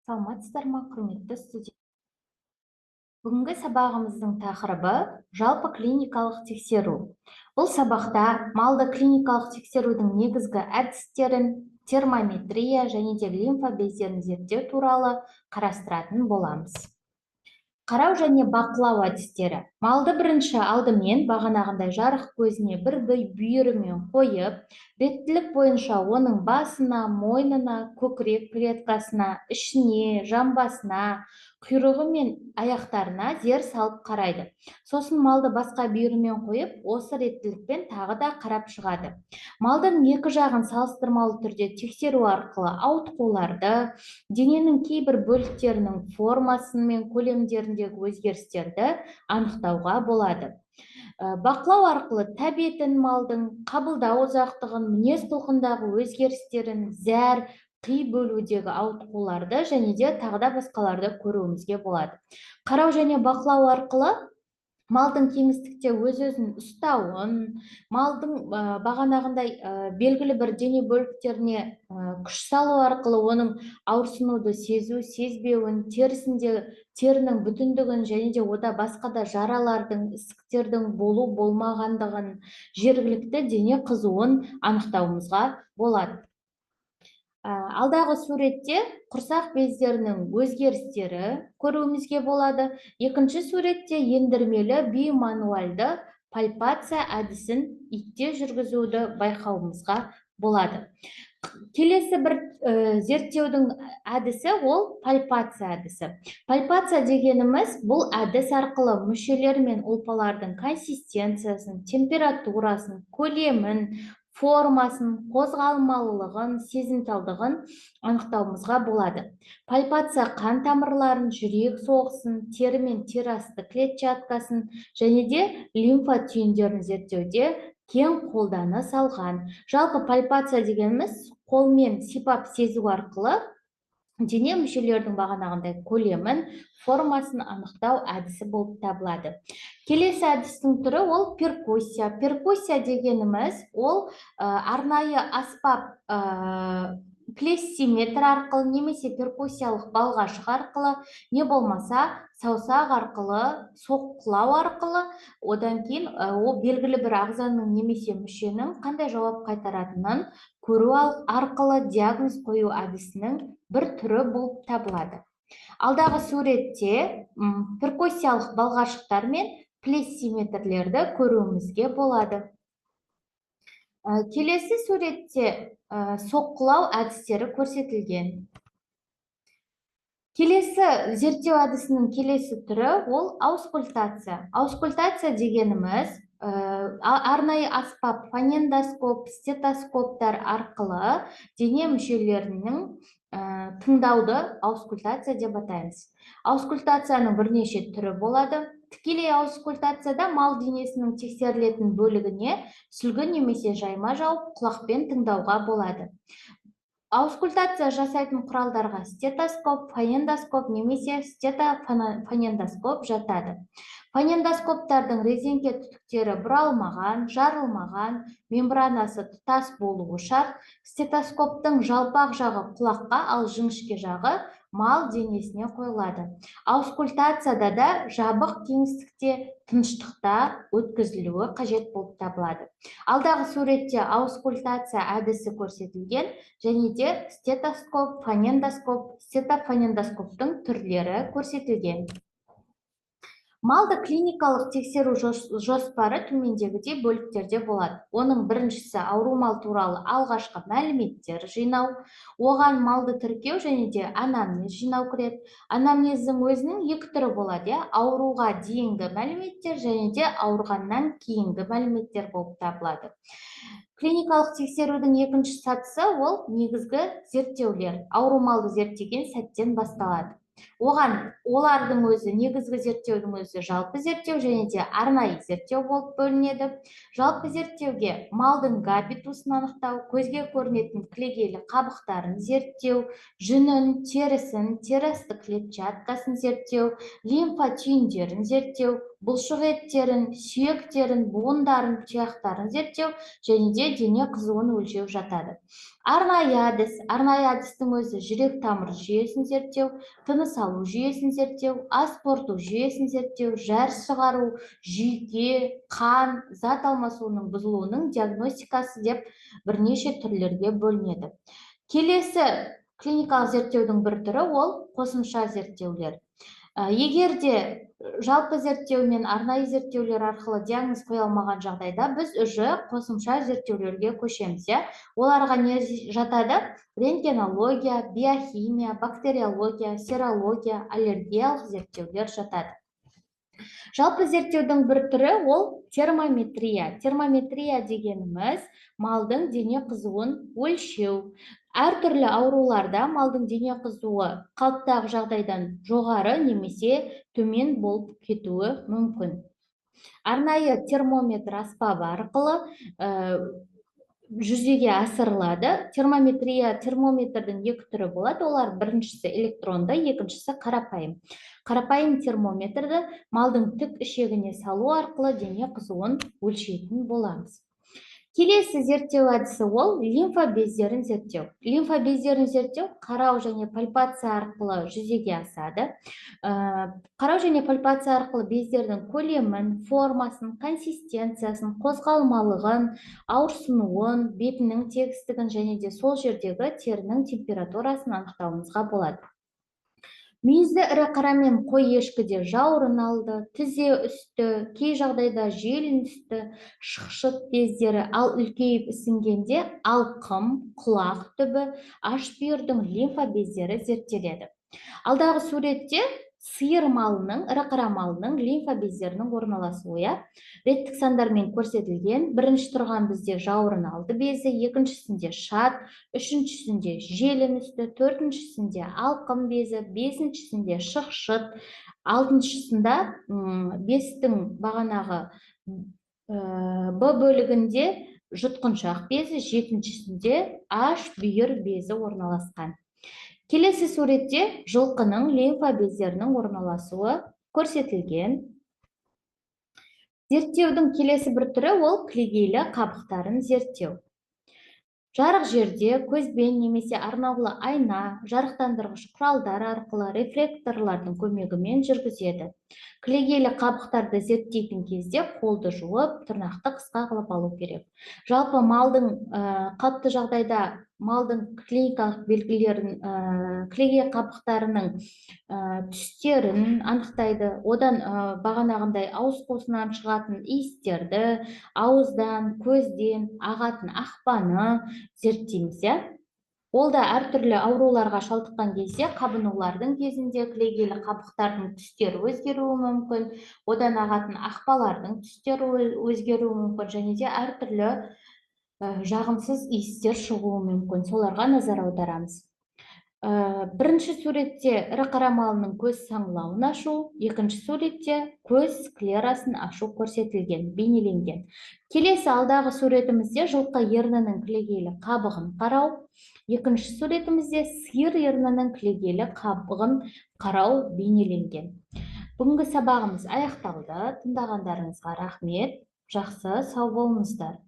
Саламатсыздар ма, құрметті студент? Бүгінгі сабағымыздың тақырыбы жалпы клиникалық тексеру. Бұл сабақта малды клиникалық тексерудің негізгі әдістерін, термометрия және де лимфа бездерін зерттеу туралы қарастыратын боламыз. Қарау және бақылау әдістері. Малды бірінші алдымен бағанағындай жарық көзіне бір бүйірімен қойып, реттілік бойынша оның басына, мойнына, көкірек клеткасына, ішіне, жамбасына, құйрығы мен аяқтарына зер салып қарайды. Сосын малды басқа бүйірімен қойып, осы реттілікпен тағы да қарап шығады. Малдың екі жағын салыстырмалы түрде тексеру арқылы ауытқуларды, дененің кейбір бөліктерінің формасы мен көлемдеріндегі өзгерістерді анықтауға болады. Бақылау арқылы тәбетін малдың, қабылдау ұзақтығын, мінез құлқындағы өзгерістерін, зәр, қи бөлудегі ауытқуларды және де тағы да басқаларды көруімізге болады. Қарау және бақылау арқылы малдың кеңістікте өз-өзін ұстауын, малдың бағанағындай белгілі бір дене бөліктеріне күш салу арқылы оның ауырсынуды сезу, сезбеуін, терісінде терінің бүтіндігін және де ода басқа да жаралардың, ісіктердің болу болмағандығын, жергілікті дене қызуын анықтауымызға болады. Алдағы суретте құрсақ бездерінің өзгерістері көруімізге болады. Екінші суретте ендірмелі беймануальды пальпация әдісін итте жүргізуді байқауымызға болады. Келесі бір зерттеудің әдісі ол пальпация әдісі. Пальпация дегеніміз бұл әдіс арқылы мүшелер мен ұлпалардың консистенциясын, температурасын, көлемін, формасын, қозғалмалылығын, сезімталдығын анықтауымызға болады. Пальпация қан тамырларын, жүрек соғысын, тері мен тері асты клетчаткасын және де лимфа түйіндерін зерттеуде кең қолданыс алған. Жалпы пальпация дегеніміз қолмен сипап сезу арқылы дене мүшелердің бағанағындай көлемін, формасын анықтау әдісі болып табылады. Келесі әдістің түрі ол перкуссия. Перкуссия дегеніміз ол арнайы аспап клессиметр арқылы немесе перкуссиялық балғашық арқылы, не болмаса саусақ арқылы, соққылау арқылы, одан кейін ол белгілі бір ағзаның немесе мүшенің қандай жауап қайтаратынын көру арқылы диагноз қою әдісінің бір түрі болып табылады. Алдағы суретте перкуссиялық балғашықтар мен клессиметрлерді көруімізге болады. Келесі суретте соққылау әдістері көрсетілген. Келесі зерттеу әдісінің келесі түрі ол аускультация. Аускультация дегеніміз арнайы аспап, фонендоскоп, стетоскоптар арқылы дене мүшелерінің тыңдауды аускультация деп атаймыз. Аускультацияның бірнеше түрі болады. Тікелей аускультацияда мал денесінің тексерілетін бөлігіне сүлгі немесе жайма жауып құлақпен тыңдауға болады. Аускультация жасайтын құралдарға стетоскоп, фонендоскоп немесе стетофонендоскоп жатады. Фонендоскоптардың резеңке түтіктері бұралмаған, жарылмаған, мембранасы тұтас болуы шарт. Стетоскоптың жалпақ жағы құлаққа, ал жіңішке жағы мал денесіне қойылады. Аускультацияда да жабық кеңістікте тыныштықта өткізілуі қажет болып табылады. Алдағы суретте аускультация әдісі көрсетілген және де стетоскоп, фонендоскоп, стетофонендоскоптың түрлері көрсетілген. Малды клиникалық тексеру жоспары төмендегідей бөліктерде болады. Оның біріншісі ауру мал туралы алғашқы мәліметтер жинау, оған малды тіркеу және де анамнез жинау кіреді. Анамнездің өзінің екі түрі болады, ауруға дейінгі мәліметтер және де ауырғаннан кейінгі мәліметтер болып табылады. Клиникалық тексерудің екінші сатысы ол негізгі зерттеулер. Ауру малды зерттеген сәттен басталады. Олардың өзі, негізгі зерттеудің өзі жалпы зерттеу және де арнайы зерттеу болып бөлінеді. Жалпы зерттеуге малдың габитусын анықтау, көзге көрінетін кілегейлі қабықтарын зерттеу, жүнін, терісін, тері асты клетчаткасын зерттеу, лимфа түйіндерін зерттеу, бұлшық еттерін, сүйектерін, буындарын, тұяқтарын зерттеу және де дене қызуын өлшеу жатады. Арнайы әдістің өзі жүрек тамыр жүйесін зерттеу, тыныс алу жүйесін зерттеу, ас қорыту жүйесін зерттеу, жар шығару, жүйке, қан, зат алмасуының бұзылуының диагностикасы деп бірнеше түрлерге бөлінеді. Келесі клиникалық зерттеудің бір түрі ол қосымша зерттеулер. Егер де жалпы зерттеу мен арнайы зерттеулер арқылы диагноз қоя алмаған жағдайда біз уже қосымша зерттеулерге көшеміз. Оларға не жатады? Рентгенология, биохимия, бактериология, серология, аллергиялық зерттеулер жатады. Жалпы зерттеудің бір түрі ол термометрия. Термометрия дегеніміз малдың дене қызуын өлшеу. Әртүрлі ауруларда малдың дене қызуы қалыптағы жағдайдан жоғары немесе төмен болып кетуі мүмкін. Арнайы термометр аспабы арқылы жүзеге асырылады. Термометрдің екі түрі болады. Олар біріншісі электронды, екіншісі қарапайым. Қарапайым термометрді малдың тік ішегіне салу арқылы дене қызуын өлшейтін боламыз. Келесі зерттеу әдісі ол лимфа бездерін зерттеу. Лимфа бездерін зерттеу қарау және пальпация арқылы жүзеге асады. Қарау және пальпация арқылы бездердің көлемін, формасын, консистенциясын, қозғалмалығын, ауырсынуын, бетінің тегістігін және де сол жердегі терінің температурасын анықтауымызға болады. Мүйізді ірі қара мен қой ешкіде жауырын алды, тізе үсті, кей жағдайда желін үсті, шықшыт бездері, ал үлкейіп ісінгенде алқым, құлақ түбі, ашбүйірдің лимфа бездері зерттеледі. Алдағы суретте сиыр малының, ірі қара малының лимфа бездерінің орналасуы. Реттік сандармен көрсетілген. Бірінші тұрған бізде жауырын алды безі, екіншісінде шат, үшіншісінде желін үсті, төртіншісінде алқым безі, бесіншісінде шықшыт, алтыншысында бестің бағанағы Б бөлігінде жұтқыншақ безі, жетіншісінде аш бүйір безі орналасқан. Келесі суретте жылқының лимфа бездерінің орналасуы көрсетілген. Зерттеудің келесі бір түрі ол кілегейлі қабықтарын зерттеу. Жарық жерде көзбен немесе арнаулы айна, жарықтандырғыш құралдар арқылы рефлекторлардың көмегімен жүргізеді. Кілегейлі қабықтарды зерттейтін кезде қолды жуып, тырнақты қысқа қылып алу керек. Жалпы малдың қалыпты жағдайда малдың клиникалық белгілерін, кілегей қабықтарының түстерін анықтайды. Одан бағанағындай ауыз қуысынан шығатын иістерді, ауыздан, көзден ағатын ақпаны зерттейміз. Ол да әртүрлі ауруларға шалдыққан кезде, қабынулардың кезінде кілегейлі қабықтардың түстері өзгеруі мүмкін, одан ағатын ақпалардың түстері өзгеруі мүмкін, және де әртүрлі жағымсыз иістер шығуы мүмкін. Соларға назар аударамыз. Бірінші суретте ірі қара малының көз саңылауын ашу, екінші суретте көз склерасын ашу көрсетілген, бейнеленген. Келесі алдағы суретімізде жылқы ернінің кілегейлі қабығын қарау, екінші суретімізде сиыр ернінің кілегейлі қабығын қарау бейнеленген. Бүгінгі сабағымыз аяқталды. Тыңдағандарыңызға рахмет. Жақсы, сау болыңыздар.